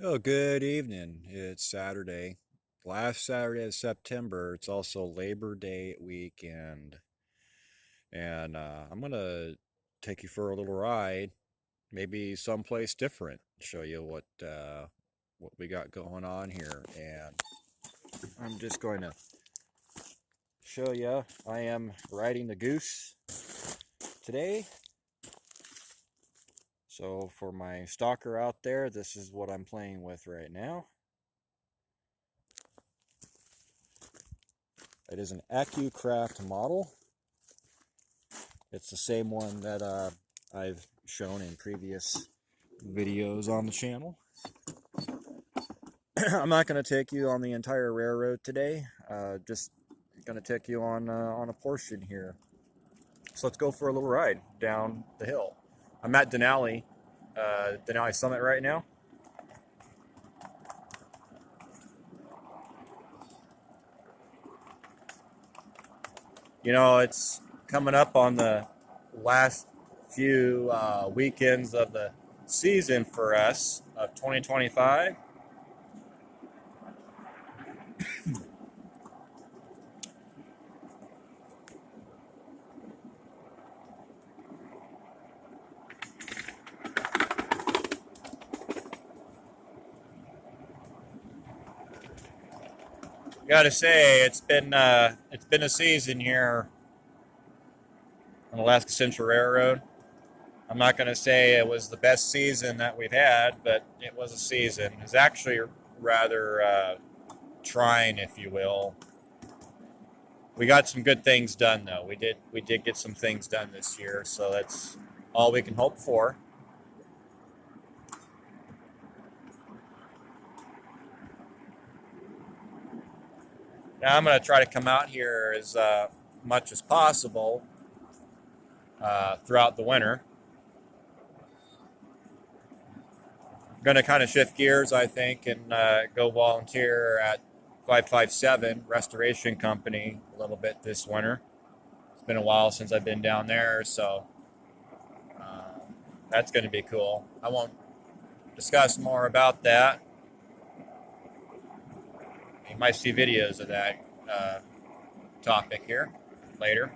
Oh, good evening. It's Saturday, last Saturday of September. It's also Labor Day weekend. And I'm going to take you for a little ride, maybe someplace different, show you what we got going on here. And I'm just going to show you I am riding the goose today. So for my stalker out there, this is what I'm playing with right now. It is an AccuCraft model. It's the same one that I've shown in previous videos on the channel. I'm not going to take you on the entire railroad today. Just going to take you on a portion here. So let's go for a little ride down the hill. I'm at Denali Summit right now. You know, it's coming up on the last few weekends of the season for us of 2025. Gotta say, it's been a season here on Alaska Central Railroad. I'm not gonna say it was the best season that we've had, but it was a season. It was actually rather trying, if you will. We got some good things done, though. We did get some things done this year, so that's all we can hope for. Now I'm gonna try to come out here as much as possible throughout the winter. I'm going to kind of shift gears, I think, and go volunteer at 557 Restoration Company a little bit this winter. It's been a while since I've been down there, so that's going to be cool. I won't discuss more about that. You might see videos of that topic here later.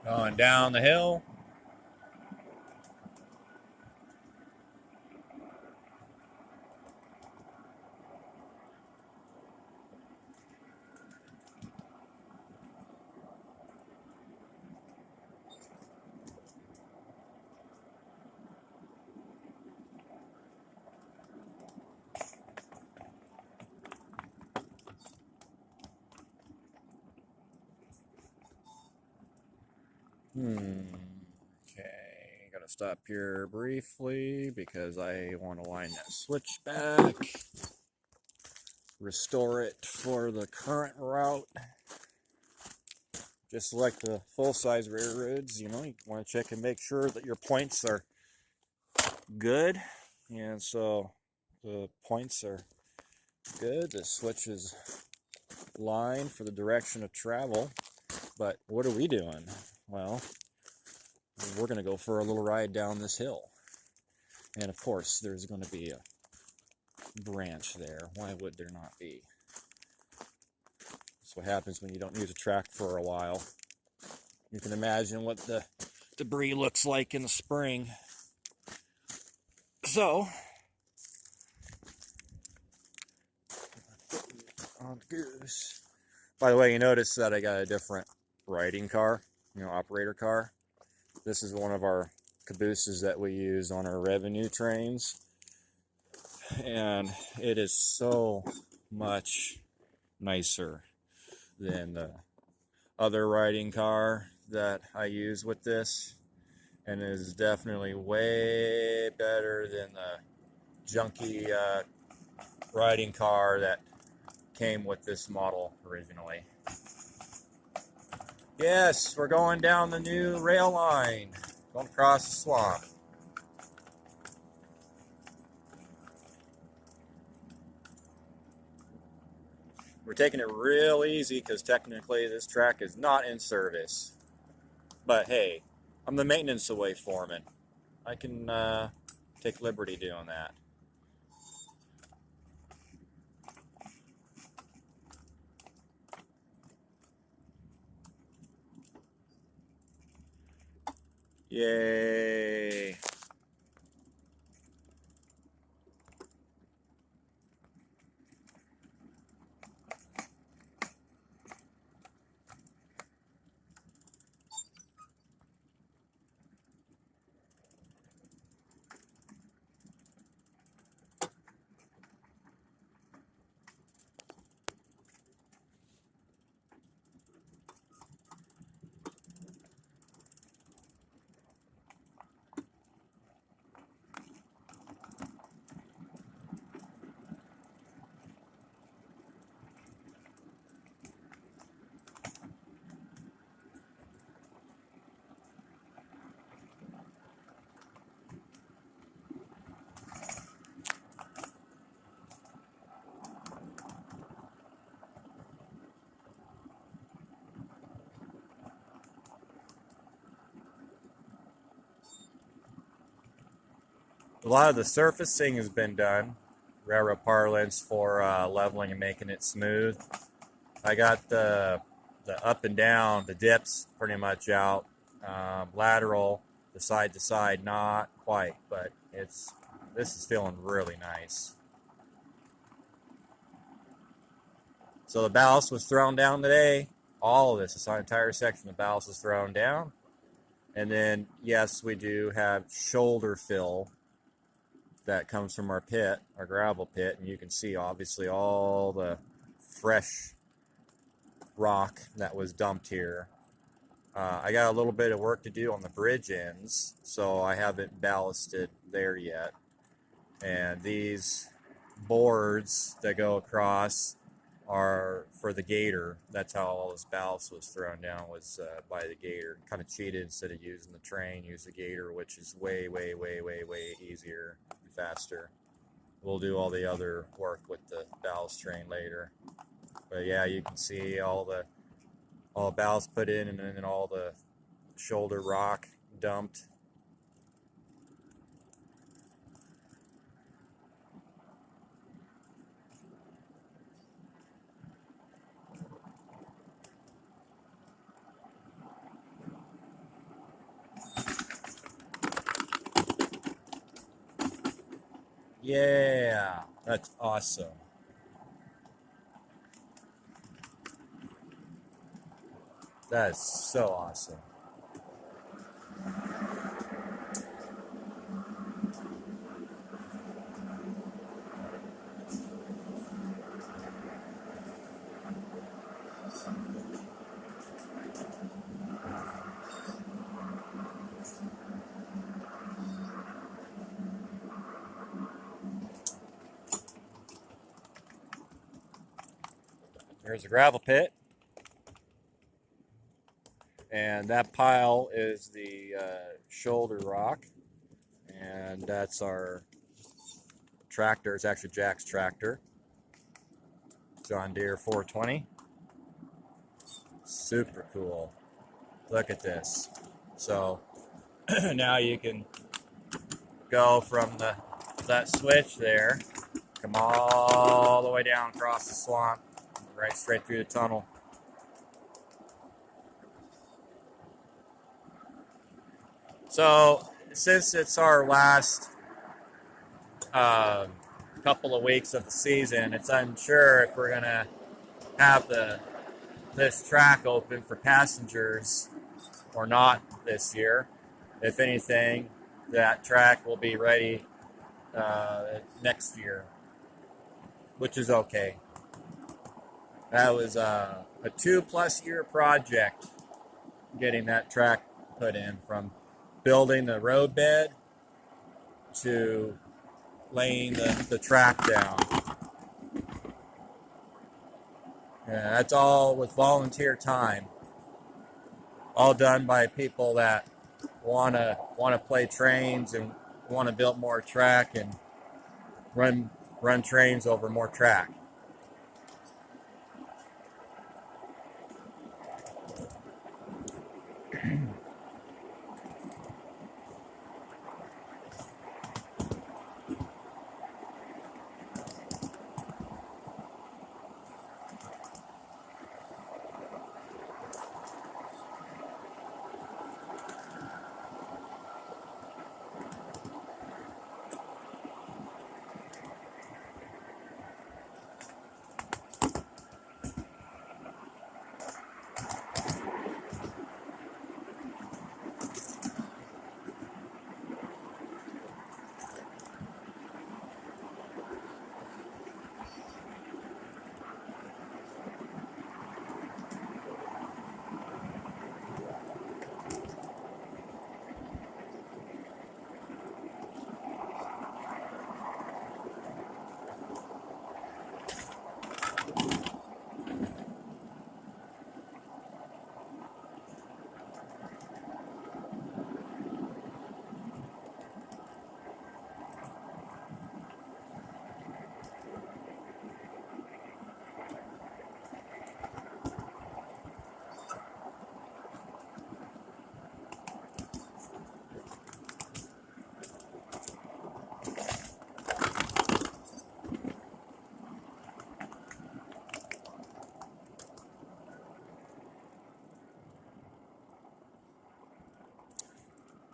Going down the hill. Okay, gotta stop here briefly because I want to line that switch back, restore it for the current route. just like the full-size railroads, you know, you want to check and make sure that your points are good. And so the points are good. The switch is line for the direction of travel. But what are we doing? Well, we're going to go for a little ride down this hill. And of course, there's going to be a branch there. Why would there not be? That's what happens when you don't use a track for a while. You can imagine what the debris looks like in the spring. So, on the goose. By the way, you notice that I got a different riding car, operator car. This is one of our cabooses that we use on our revenue trains. And it is so much nicer than the other riding car that I use with this, and it is definitely way better than the junky riding car that came with this model originally. Yes, we're going down the new rail line, going across the swamp. We're taking it real easy because technically this track is not in service. But hey, I'm the maintenance away foreman. I can take liberty doing that. Yay! A lot of the surfacing has been done, railroad parlance, for leveling and making it smooth. I got the up and down, the dips pretty much out. Lateral, the side to side, not quite, but this is feeling really nice. So the ballast was thrown down today. All of this entire section, the ballast was thrown down. And then, yes, we do have shoulder fill that comes from our pit, our gravel pit, and you can see obviously all the fresh rock that was dumped here. I got a little bit of work to do on the bridge ends, so I haven't ballasted there yet. And these boards that go across are for the gator. That's how all this ballast was thrown down, was by the gator. Kind of cheated. Instead of using the train, use the gator, which is way, way, way, way, way easier and faster. We'll do all the other work with the ballast train later. But yeah, you can see all the ballast put in, and then all the shoulder rock dumped. Yeah, that's awesome. That is so awesome. There's a gravel pit. And that pile is the shoulder rock, and that's our tractor. It's actually Jack's tractor, John Deere 420. Super cool. Look at this. So now you can go from that switch there, come all the way down across the swamp, right straight through the tunnel. So since it's our last couple of weeks of the season, it's unsure if we're gonna have this track open for passengers or not this year. If anything, that track will be ready next year, which is okay. That was a 2+ year project getting that track put in, from building the roadbed to laying the track down. And that's all with volunteer time. All done by people that want to play trains and want to build more track and run trains over more track.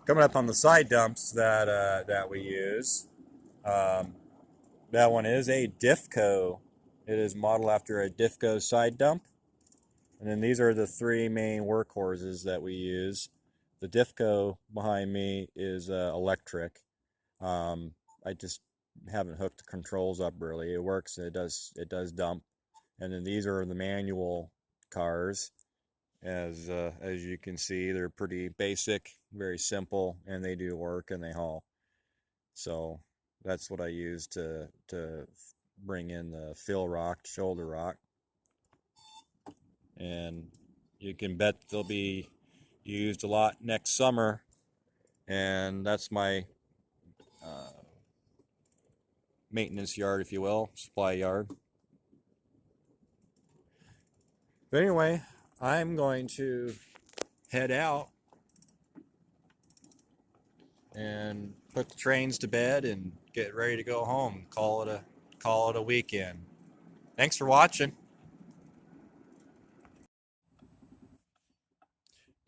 Coming up on the side dumps that we use, that one is a Diffco. It is modeled after a Diffco side dump. And then these are the three main workhorses that we use. The Diffco behind me is electric. I just haven't hooked the controls up really. It works. It does dump. And then these are the manual cars. As you can see, they're pretty basic, very simple, and they do work and they haul. So that's what I use to bring in the fill rock, shoulder rock. And you can bet they'll be used a lot next summer. And that's my maintenance yard, if you will, supply yard. But anyway, I'm going to head out and put the trains to bed and get ready to go home. Call it a weekend. Thanks for watching.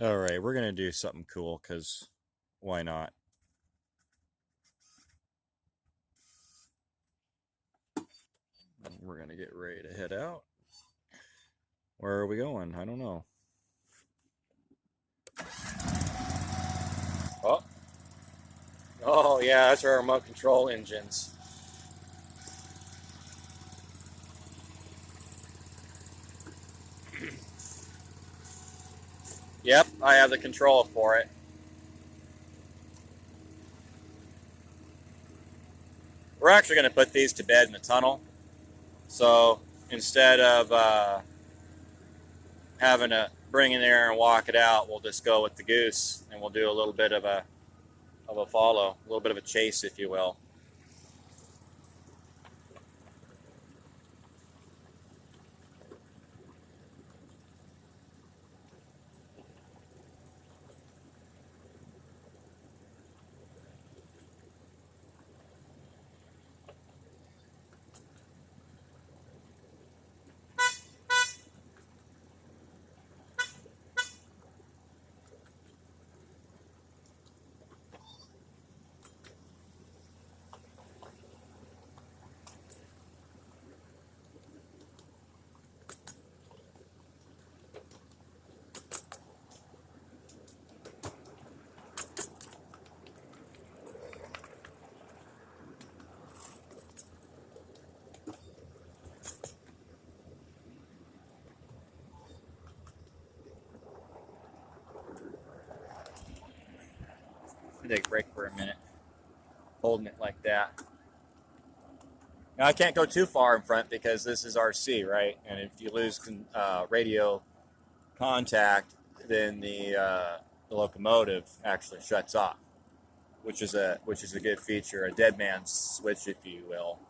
All right, we're gonna do something cool, because why not? We're gonna get ready to head out. Where are we going? I don't know. Oh yeah, that's our remote control engines. Yep, I have the control for it. We're actually going to put these to bed in the tunnel. So instead of having to bring in there and walk it out, we'll just go with the goose, and we'll do a little bit of a follow, a little bit of a chase, if you will. Take a break for a minute, holding it like that. Now I can't go too far in front because this is RC, right? And if you lose radio contact, then the locomotive actually shuts off, which is a good feature, a dead man's switch, if you will.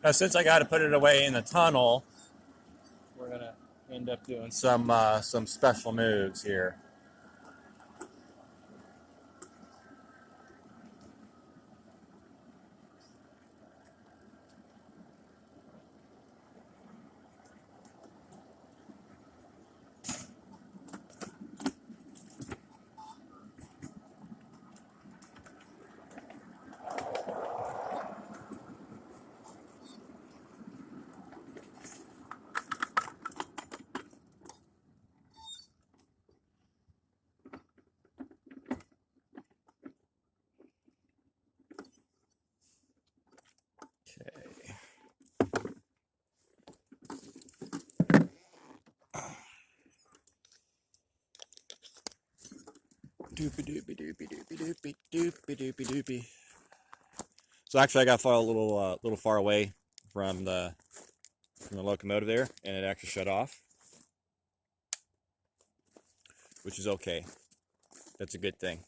Now, since I got to put it away in the tunnel, we're gonna end up doing some special moves here. Doopy doopy doopy doopy doopy doopy doopy doopy. So actually, I got a little far away from the locomotive there, and it actually shut off, which is okay. That's a good thing.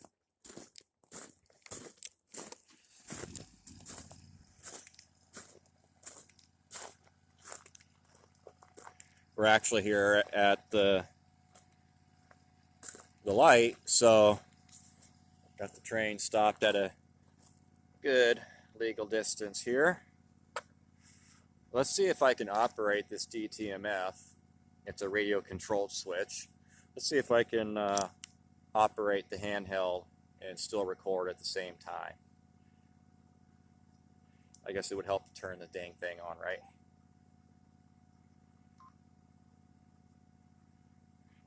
We're actually here at the light, so got the train stopped at a good legal distance here. Let's see if I can operate this DTMF. It's a radio controlled switch. Let's see if I can operate the handheld and still record at the same time. I guess it would help to turn the dang thing on, right?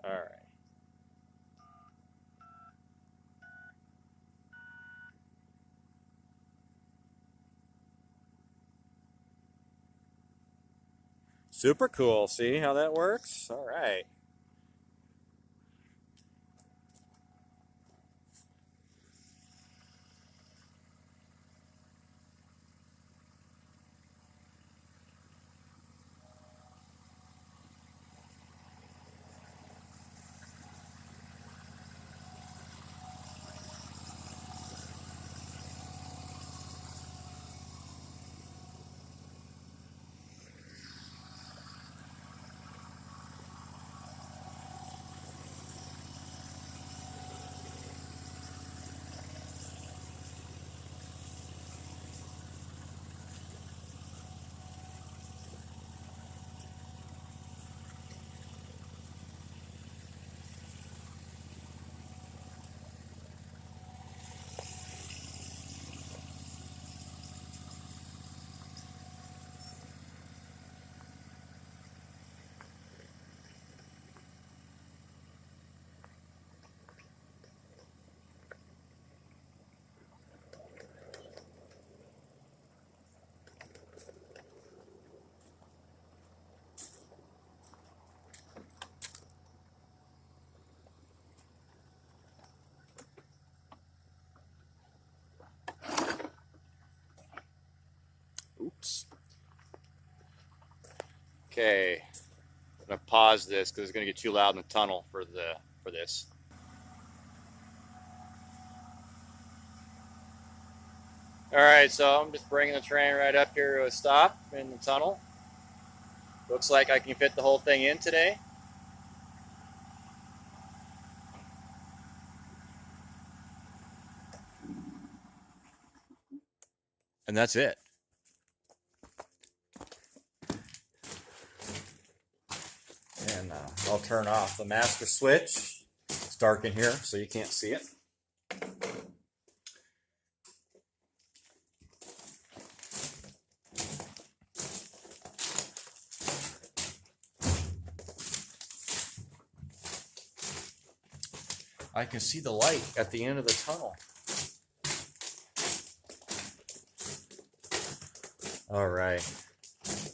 All right. Super cool. See how that works? All right. Oops. Okay, I'm gonna pause this because it's gonna get too loud in the tunnel for this. All right, so I'm just bringing the train right up here to a stop in the tunnel. Looks like I can fit the whole thing in today. And that's it. And I'll turn off the master switch. It's dark in here, so you can't see it. I can see the light at the end of the tunnel. All right,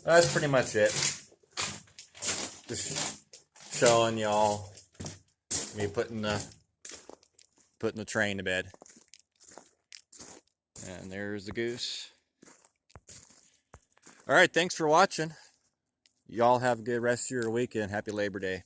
that's pretty much it. Just showing y'all me putting the train to bed. And there's the goose. All right, thanks for watching. Y'all have a good rest of your weekend. Happy Labor Day.